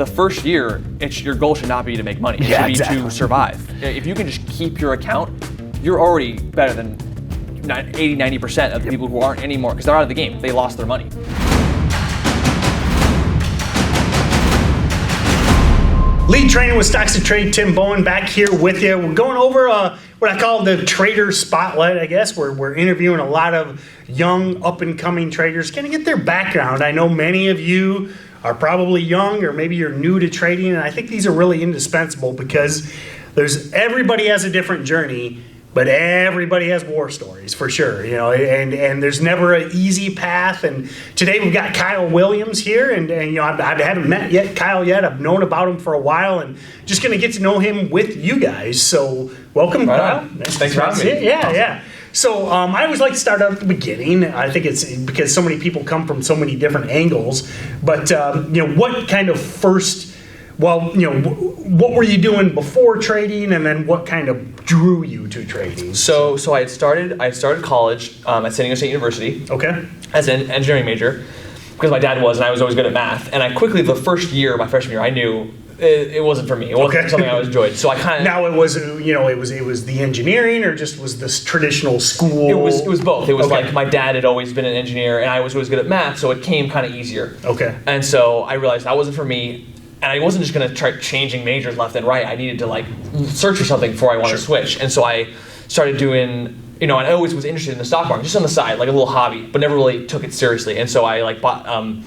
the first year, your goal should not be to make money. It should be to survive. If you can just keep your account, you're already better than 80-90% of the people who aren't anymore, because they're out of the game. They lost their money. Lead trainer with StocksToTrade, Tim Bowen, back here with you. We're going over what I call the trader spotlight, I guess. We're interviewing a lot of young, up-and-coming traders, kind of get their background. I know many of you are probably young, or maybe you're new to trading, and I think these are really indispensable because everybody has a different journey, but everybody has war stories for sure, and there's never an easy path. And today we've got Kyle Williams here, and I haven't met Kyle yet. I've known about him for a while, and just going to get to know him with you guys. So welcome, Kyle. Thanks for having me. Yeah. So I always like to start out at the beginning. I think it's because so many people come from so many different angles. But what kind of first? What were you doing before trading, and then what kind of drew you to trading? So I started college at San Diego State University. Okay. As an engineering major, because my dad was, and I was always good at math. And I quickly, the first year, my freshman year, I knew it wasn't for me. It wasn't something I enjoyed. So I kind of now it was the engineering, or just was this traditional school? It was both. It was like my dad had always been an engineer, and I was always good at math, so it came kind of easier. Okay. And so I realized that wasn't for me. And I wasn't just going to try changing majors left and right. I needed to search for something before I wanted to switch. And so I started doing, and I always was interested in the stock market, just on the side, like a little hobby, but never really took it seriously. And so I bought, a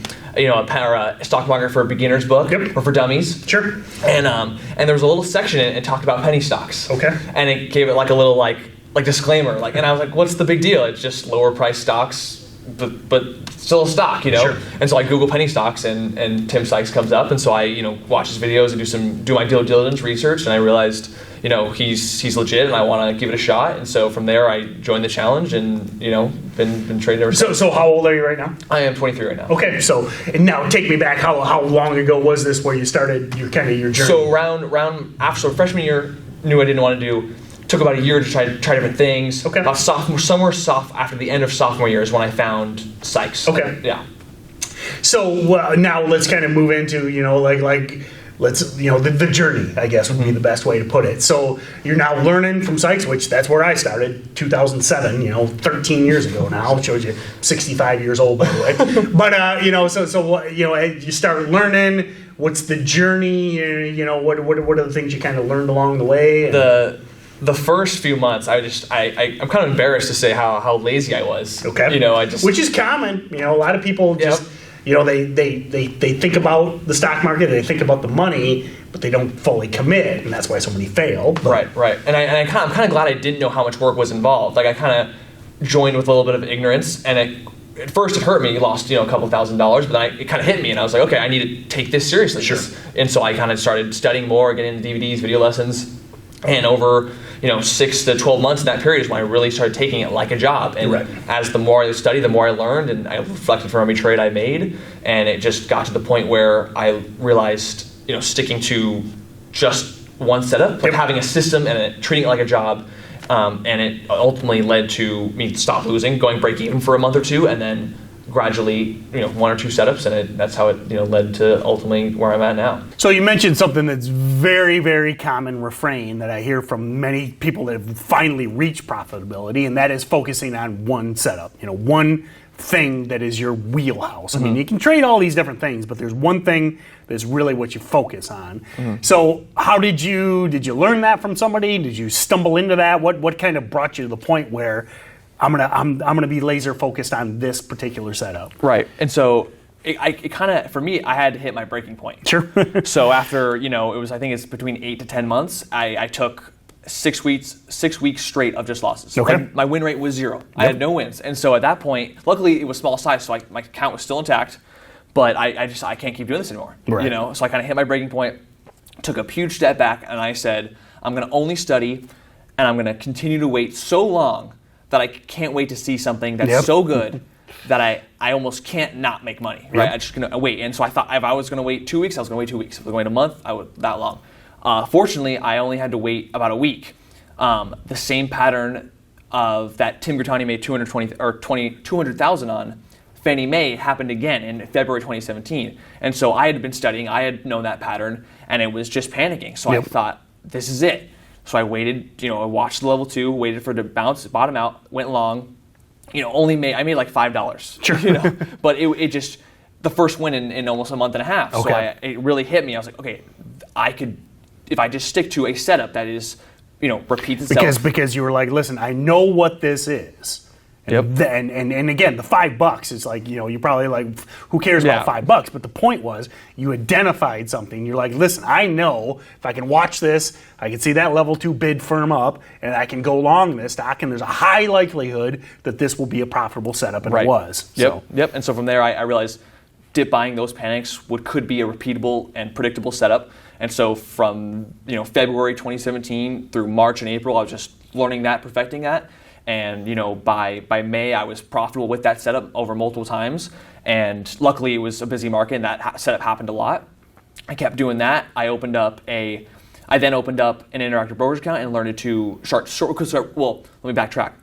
stock market for beginners book, or for dummies. Sure. And there was a little section in it and talked about penny stocks. Okay. And it gave it like a little like disclaimer, and I was like, what's the big deal? It's just lower price stocks, but still a stock, Sure. And so I Google penny stocks, and Tim Sykes comes up, and so I, watch his videos and do my due diligence research, and I realized, he's legit, and I want to give it a shot. And so from there, I joined the challenge, and been trading ever since. So how old are you right now? I am 23 right now. Okay, and now take me back. How long ago was this where you started your journey? So around after freshman year, knew I didn't want to do. Took about a year to try different things. Okay. About after the end of sophomore year is when I found Sykes. Okay. Yeah. So now let's kind of move into the journey, I guess would be the best way to put it. So you're now learning from Sykes, which that's where I started, 2007. 13 years ago now. It shows you 65 years old, by the way. But you start learning. What's the journey? What are the things you kind of learned along the way? The first few months, I'm kind of embarrassed to say how lazy I was. Okay. Which is common. A lot of people just, they think about the stock market, they think about the money, but they don't fully commit, and that's why so many fail. Right. And I'm kind of glad I didn't know how much work was involved. Like I kind of joined with a little bit of ignorance, and at first it hurt me. Lost a couple $1,000s, but then it kind of hit me, and I was like, okay, I need to take this seriously. Sure. And so I kind of started studying more, getting into DVDs, video lessons, and over 6 to 12 months in that period is when I really started taking it like a job. And as the more I studied, the more I learned, and I reflected from every trade I made, and it just got to the point where I realized, sticking to just one setup, like having a system and treating it like a job, and it ultimately led to me stop losing, going break even for a month or two, and then gradually, 1 or 2 setups, and that's how it, led to ultimately where I'm at now. So you mentioned something that's very, very common refrain that I hear from many people that have finally reached profitability, and that is focusing on one setup. One thing that is your wheelhouse. I mean, you can trade all these different things, but there's one thing that's really what you focus on. So how did you learn that from somebody? Did you stumble into that? What kind of brought you to the point where I'm gonna be laser focused on this particular setup? Right. And so it kind of, for me, I had to hit my breaking point. Sure. So after, I think it's between 8 to 10 months, I took 6 weeks straight of just losses. Okay. My win rate was 0. Yep. I had no wins. And so at that point, luckily it was small size, so my account was still intact, but I can't keep doing this anymore. Right. So I kind of hit my breaking point, took a huge step back, and I said, I'm going to only study, and I'm going to continue to wait so long that I can't wait to see something that's so good that I almost can't not make money, right? I'm just going to wait. And so I thought if I was going to wait 2 weeks, I was going to wait 2 weeks. If I was going to wait a month, I would that long. Fortunately, I only had to wait about a week. The same pattern of that Tim Grittani made 200,000 on Fannie Mae happened again in February 2017. And so I had been studying, I had known that pattern, and it was just panicking. So I thought, this is it. So I waited, I watched the level 2, waited for it to bottom out, went long, I made like $5, sure. But it just, the first win in almost a month and a half. Okay. So it really hit me. I was like, okay, I could, if I just stick to a setup that is, repeats itself. Because you were like, listen, I know what this is. And, Yep. and again, the $5 is like, you're probably like, who cares about $5? But the point was, you identified something. You're like, listen, I know if I can watch this, I can see that level 2 bid firm up, and I can go long this stock, and there's a high likelihood that this will be a profitable setup, and it was. Yep. And so from there, I realized dip buying those panics could be a repeatable and predictable setup. And so from February 2017 through March and April, I was just learning that, perfecting that. And by May, I was profitable with that setup over multiple times. And luckily, it was a busy market, and that setup happened a lot. I kept doing that. I then opened up an interactive brokerage account and learned to start short. Well, let me backtrack.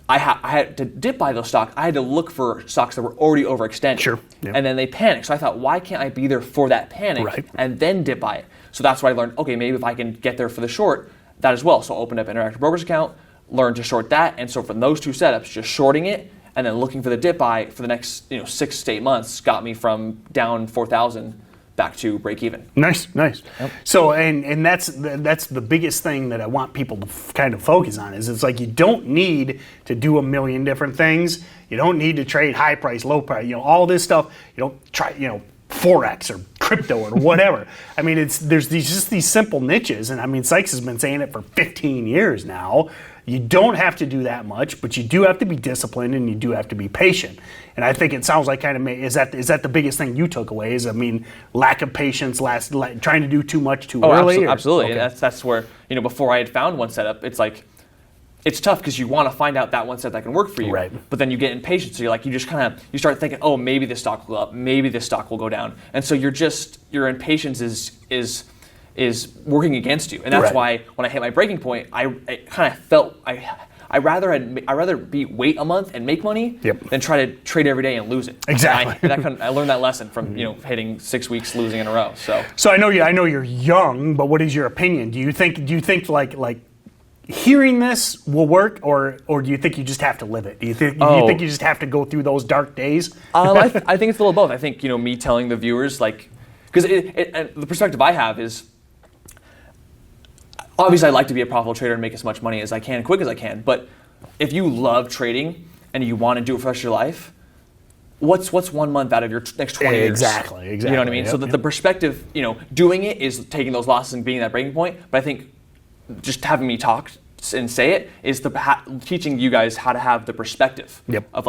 I had to dip buy those stocks. I had to look for stocks that were already overextended. Sure. Yep. And then they panicked. So I thought, why can't I be there for that panic and then dip buy it? So that's why I learned, okay, maybe if I can get there for the short, that as well. So I opened up an interactive brokerage account, learn to short that, and so from those two setups, just shorting it and then looking for the dip buy for the next 6 to 8 months got me from down 4,000 back to break even. Nice. Yep. So and that's the biggest thing that I want people to kind of focus on is it's like you don't need to do a million different things. You don't need to trade high price, low price, all this stuff. You don't try, Forex or crypto or whatever. I mean, there's these simple niches, and I mean, Sykes has been saying it for 15 years now. You don't have to do that much, but you do have to be disciplined and you do have to be patient. And I think it sounds like is that the biggest thing you took away? Lack of patience, trying to do too much too early. Absolutely. Okay. And that's where before I had found one setup, it's like it's tough because you want to find out that one setup that can work for you. Right. But then you get impatient, so you start thinking, oh, maybe this stock will go up, maybe this stock will go down, and so your impatience is working against you, and that's why when I hit my breaking point, I kind of felt I'd rather wait a month and make money than try to trade every day and lose it. Exactly. I learned that lesson from hitting 6 weeks losing in a row. So I know you're young, but what is your opinion? Do you think like hearing this will work, or do you think you just have to live it? Do you think you just have to go through those dark days? I think it's a little of both. I think me telling the viewers because the perspective I have is. Obviously, I'd like to be a profitable trader and make as much money as I can, quick as I can. But if you love trading and you want to do it for the rest of your life, what's 1 month out of your next 20 years? Exactly. You know what I mean? So the perspective, doing it is taking those losses and being that breaking point. But I think just having me talk and say it is teaching you guys how to have the perspective of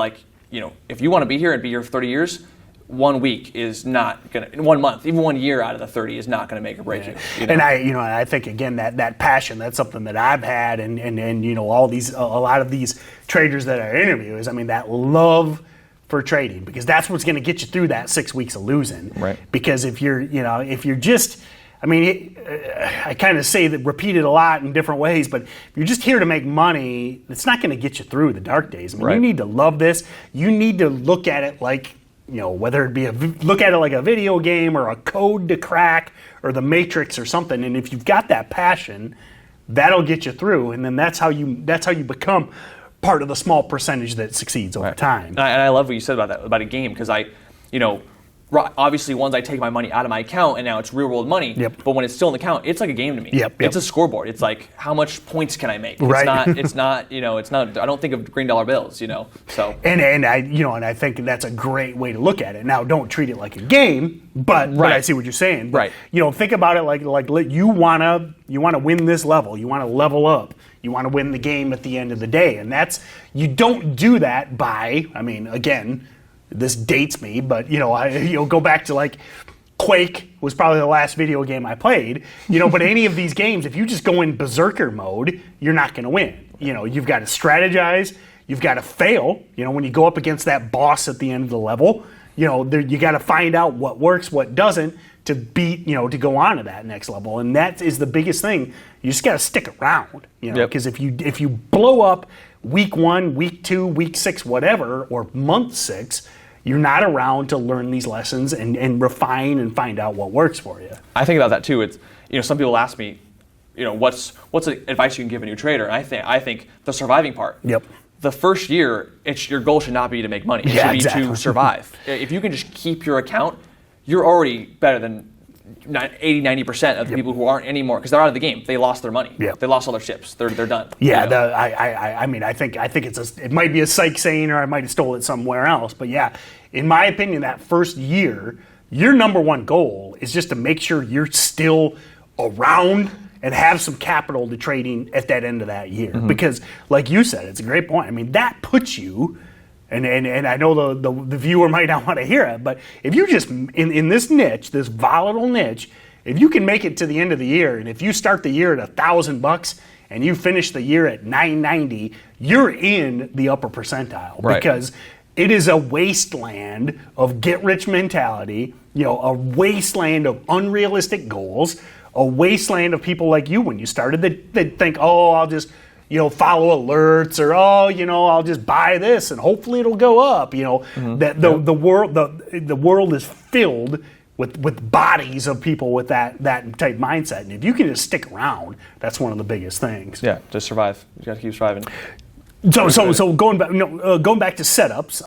if you want to be here and be here for 30 years, 1 week is not gonna. In 1 month, even 1 year out of the 30 is not gonna make or break you. And I think again that passion, that's something that I've had, and all these a lot of these traders that I interview is that love for trading, because that's what's going to get you through that 6 weeks of losing. Right. Because if you're just, I kind of say that, repeat it a lot in different ways, but if you're just here to make money, it's not going to get you through the dark days. You need to love this. You need to look at it like, whether it be look at it like a video game or a code to crack or the Matrix or something. And if you've got that passion, that'll get you through. And then that's how you become part of the small percentage that succeeds over time. And I love what you said about that, about a game, because obviously once I take my money out of my account and now it's real world money, but when it's still in the account, it's like a game to me. It's a scoreboard. It's like, how much points can I make? It's not, I don't think of green dollar bills, so. And I think that's a great way to look at it. Now, don't treat it like a game, but I see what you're saying. But, think about it like you want to win this level. You want to level up. You want to win the game at the end of the day. And you don't do that by, again, this dates me, but go back to Quake was probably the last video game I played. But any of these games, if you just go in berserker mode, you're not going to win. You've got to strategize. You've got to fail. When you go up against that boss at the end of the level, you got to find out what works, what doesn't, to beat, to go on to that next level. And that is the biggest thing. You just got to stick around, because if you blow up week 1, week 2, week 6, whatever, or month 6, you're not around to learn these lessons and refine and find out what works for you. I think about that too. It's, some people ask me, what's the advice you can give a new trader? And I think the surviving part. Yep. The first year, your goal should not be to make money. It should be to survive. If you can just keep your account, you're already better than 80-90% of the people who aren't anymore, because they're out of the game. They lost their money. They lost all their chips. They're done. Yeah, I think it might be a Sykes saying, or I might have stole it somewhere else. But yeah, in my opinion, that first year, your number one goal is just to make sure you're still around and have some capital to trading at that end of that year. Because, like you said, it's a great point. I mean, that puts you. And I know the viewer might not want to hear it, but if you just, in this niche, this volatile niche, if you can make it to the end of the year, and if you start the year at $1,000 and you finish the year at $990, you're in the upper percentile. Right. Because it is a wasteland of get-rich mentality, a wasteland of unrealistic goals, a wasteland of people like you when you started that think, oh, I'll just follow alerts, or I'll just buy this and hopefully it'll go up. That the world is filled with bodies of people with that type mindset, and if you can just stick around, that's one of the biggest things. Yeah, just survive. You got to keep surviving. So going back to setups,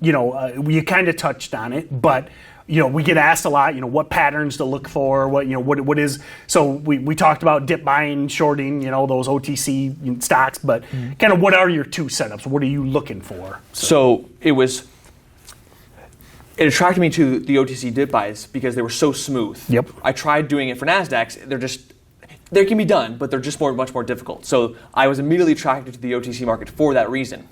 you kind of touched on it, but. We get asked a lot, what patterns to look for, what is, so we talked about dip buying, shorting, those OTC stocks, but kind of what are your two setups? What are you looking for? So it attracted me to the OTC dip buys because they were so smooth. Yep. I tried doing it for NASDAQs. They can be done, but they're just much more difficult. So I was immediately attracted to the OTC market for that reason.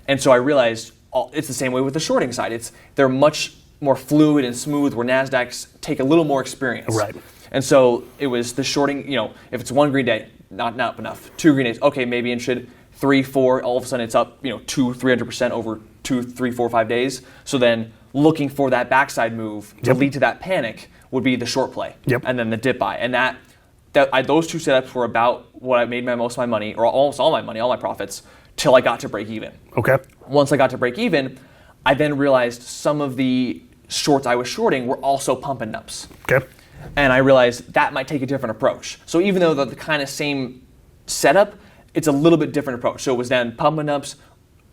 And so I realized it's the same way with the shorting side. They're much more fluid and smooth, where NASDAQs take a little more experience. Right. And so it was the shorting, if it's one green day, not enough. 2 green days, okay, maybe interested. 3, 4, all of a sudden it's up, 200-300% over 2, 3, 4, 5 days. So then looking for that backside move to lead to that panic would be the short play. Yep. And then the dip buy. And those two setups were about what I made most of my money, or almost all my money, all my profits, till I got to break even. Okay. Once I got to break even, I then realized some of the shorts I was shorting were also pump and dumps. Okay. And I realized that might take a different approach. So even though the kind of same setup, it's a little bit different approach. So it was then pump and dumps,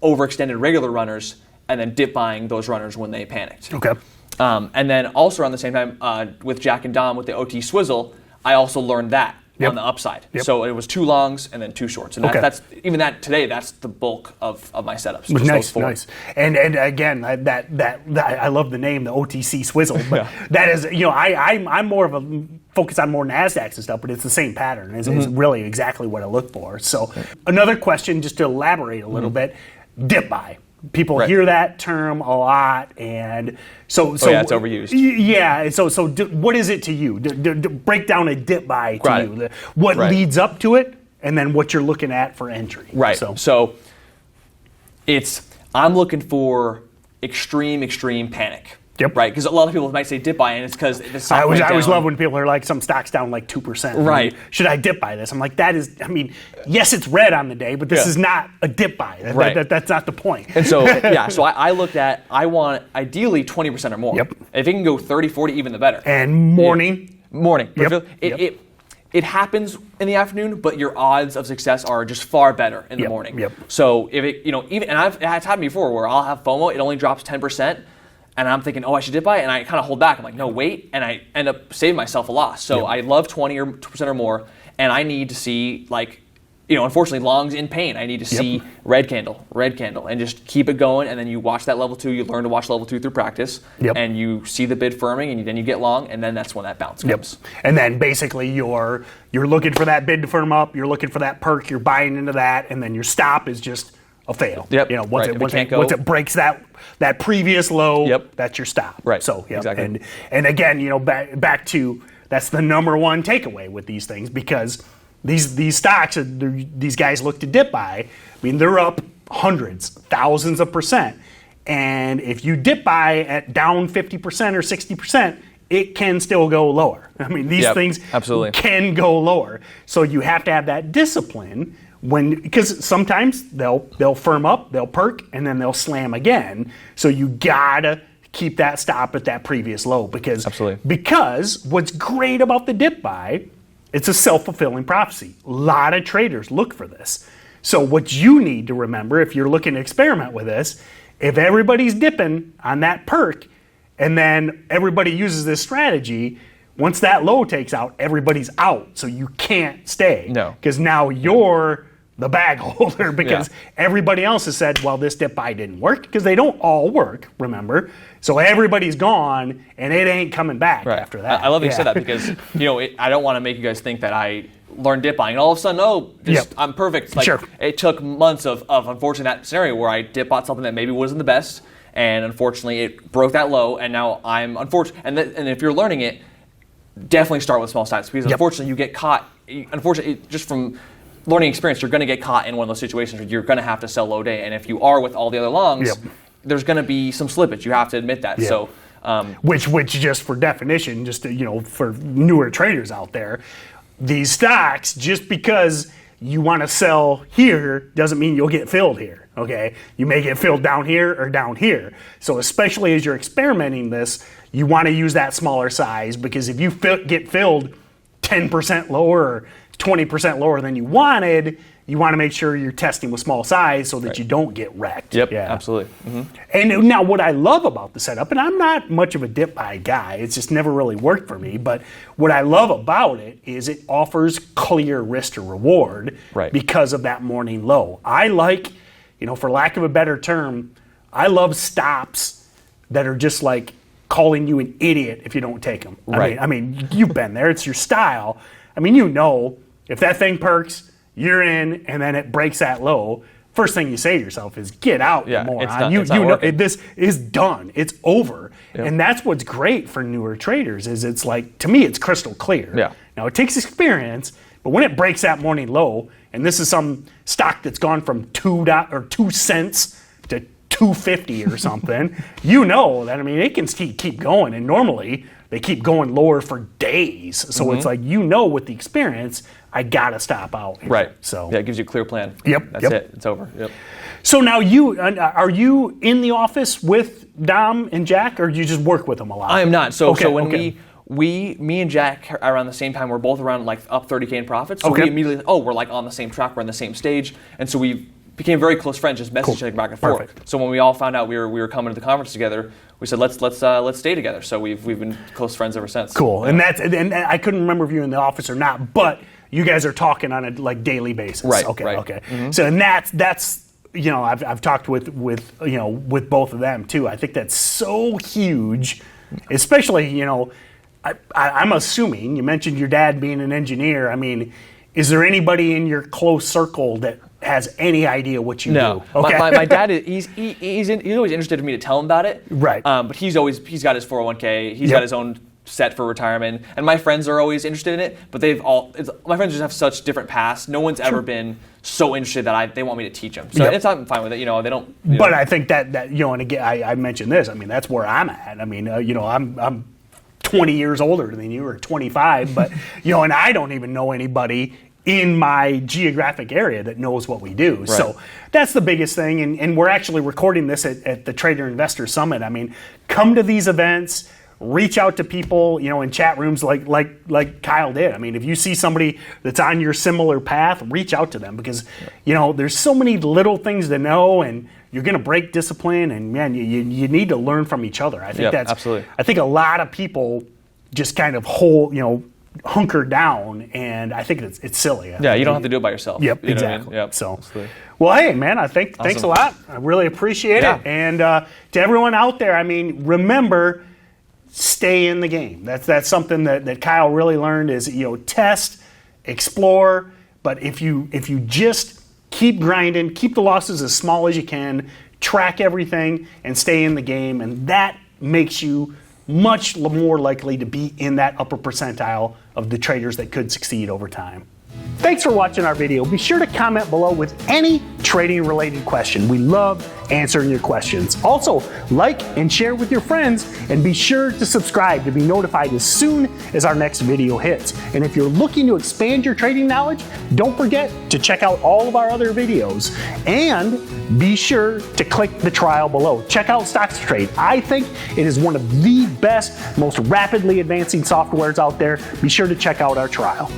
overextended regular runners, and then dip buying those runners when they panicked. Okay. And then also around the same time with Jack and Dom with the OT Swizzle, I also learned that on the upside. Yep. So it was 2 longs and then 2 shorts. And that's even that today, that's the bulk of my setups. Nice. And again, that I love the name, the OTC Swizzle. But that is, I'm more of a focus on more NASDAQs and stuff, but it's the same pattern. It's really exactly what I look for. So another question, just to elaborate a little bit, dip buy. People hear that term a lot, and so it's overused. Yeah. So what is it to you? Break down a dip buy to you. What leads up to it, and then what you're looking at for entry. Right. So I'm looking for extreme panic. Yep. Right, because a lot of people might say dip buy, and it's because the stock I always love when people are like, some stock's down like 2%. Right. Should I dip buy this? I'm like, yes, it's red on the day, but this is not a dip buy. That's not the point. And so, so I looked at, I want ideally 20% or more. Yep. If it can go 30, 40, even the better. And morning. Yep. It happens in the afternoon, but your odds of success are just far better in the morning. Yep. So if it, even, and it's happened before where I'll have FOMO, it only drops 10%. And I'm thinking, I should dip buy, and I kind of hold back. I'm like, no, wait, and I end up saving myself a loss. So I love 20% or more, and I need to see, unfortunately, longs in pain. I need to see red candle, and just keep it going. And then you watch that level 2. You learn to watch level 2 through practice, and you see the bid firming, and then you get long, and then that's when that bounce comes. And then basically you're looking for that bid to firm up. You're looking for that perk. You're buying into that, and then your stop is just a fail. Yep. Once it breaks that previous low, that's your stop. Right. So exactly. And again, back to, that's the number one takeaway with these things, because these stocks, these guys look to dip buy. They're up hundreds, thousands of %. And if you dip buy at down 50% or 60%, it can still go lower. These things absolutely can go lower. So you have to have that discipline. Because sometimes they'll firm up, they'll perk, and then they'll slam again. So you gotta keep that stop at that previous low because Absolutely. because what's great about the dip buy, it's a self-fulfilling prophecy. A lot of traders look for this. So what you need to remember if you're looking to experiment with this, if everybody's dipping on that perk and then everybody uses this strategy, once that low takes out, everybody's out. So you can't stay. No. Because now you're the bag holder because everybody else has said, well, this dip buy didn't work because they don't all work, remember? So everybody's gone and it ain't coming back after that. I love that you said that because, I don't want to make you guys think that I learned dip buying and all of a sudden, I'm perfect. Like, it took months of unfortunately that scenario where I dip bought something that maybe wasn't the best and unfortunately it broke that low and now I'm unfortunate. And if you're learning it, definitely start with small stops because unfortunately you get caught. Unfortunately, just from learning experience, you're going to get caught in one of those situations where you're going to have to sell low day. And if you are with all the other longs, there's going to be some slippage. You have to admit that. So, which just for definition, just to, for newer traders out there, these stocks, just because you want to sell here doesn't mean you'll get filled here. Okay, you may get filled down here or down here. So especially as you're experimenting this, you want to use that smaller size because if you get filled 10% lower or 20% lower than you wanted, you want to make sure you're testing with small size so that you don't get wrecked. Yep, absolutely. Mm-hmm. And now what I love about the setup, and I'm not much of a dip buy guy, it's just never really worked for me, but what I love about it is it offers clear risk to reward because of that morning low. I like, for lack of a better term, I love stops that are just like calling you an idiot if you don't take them. I mean, you've been there, it's your style. I mean, if that thing perks, you're in, and then it breaks that low. First thing you say to yourself is, "Get out, moron!" It's not this is done. It's over, and that's what's great for newer traders. Is it's like to me, it's crystal clear. Yeah. Now it takes experience, but when it breaks that morning low, and this is some stock that's gone from 2 cents to 250 or something, that it can keep going, and normally they keep going lower for days. So it's like, with the experience, I got to stop out here. Right. So it gives you a clear plan. Yep. That's it. It's over. Yep. So now are you in the office with Dom and Jack, or do you just work with them a lot? I am not. So when me and Jack are around the same time, we're both around like up 30K in profits. So we immediately, we're like on the same track, we're on the same stage. And so we became very close friends, just messaging back and forth. Perfect. So when we all found out we were coming to the conference together, we said let's stay together. So we've been close friends ever since. Cool. And I couldn't remember if you were in the office or not, but you guys are talking on a daily basis. Right. Okay. Right. Okay. Mm-hmm. So and that's I've talked with both of them too. I think that's so huge, especially I'm assuming you mentioned your dad being an engineer. I mean, is there anybody in your close circle that has any idea what you do? Okay. My dad he's always interested in me to tell him about it. Right. But he's got his 401k. He's got his own set for retirement, and my friends are always interested in it. But my friends just have such different paths. No one's ever been so interested that they want me to teach them. So I'm fine with it. They don't. But I think that and again I mentioned this. I mean, that's where I'm at. I mean, I'm 20 years older than you, or 25, but and I don't even know anybody in my geographic area that knows what we do. Right. So that's the biggest thing, and we're actually recording this at the Trader Investor Summit. I mean, come to these events, reach out to people, in chat rooms like Kyle did. I mean, if you see somebody that's on your similar path, reach out to them because, there's so many little things to know, and you're going to break discipline, and man, you need to learn from each other. I think that's absolutely. I think a lot of people just kind of hunker down, and I think it's silly. Yeah, you don't have to do it by yourself. Yep, you know exactly. what I mean? Yep. So, absolutely. Well, hey, man, thanks a lot. I really appreciate it. And to everyone out there, I mean, remember, stay in the game. That's something that Kyle really learned is, test, explore, but if you just keep grinding, keep the losses as small as you can, track everything, and stay in the game, and that makes you much more likely to be in that upper percentile of the traders that could succeed over time. Thanks for watching our video. Be sure to comment below with any trading related question. We love answering your questions. Also, like and share with your friends, and be sure to subscribe to be notified as soon as our next video hits. And if you're looking to expand your trading knowledge, don't forget to check out all of our other videos, and be sure to click the trial below. Check out StocksToTrade. I think it is one of the best, most rapidly advancing softwares out there. Be sure to check out our trial.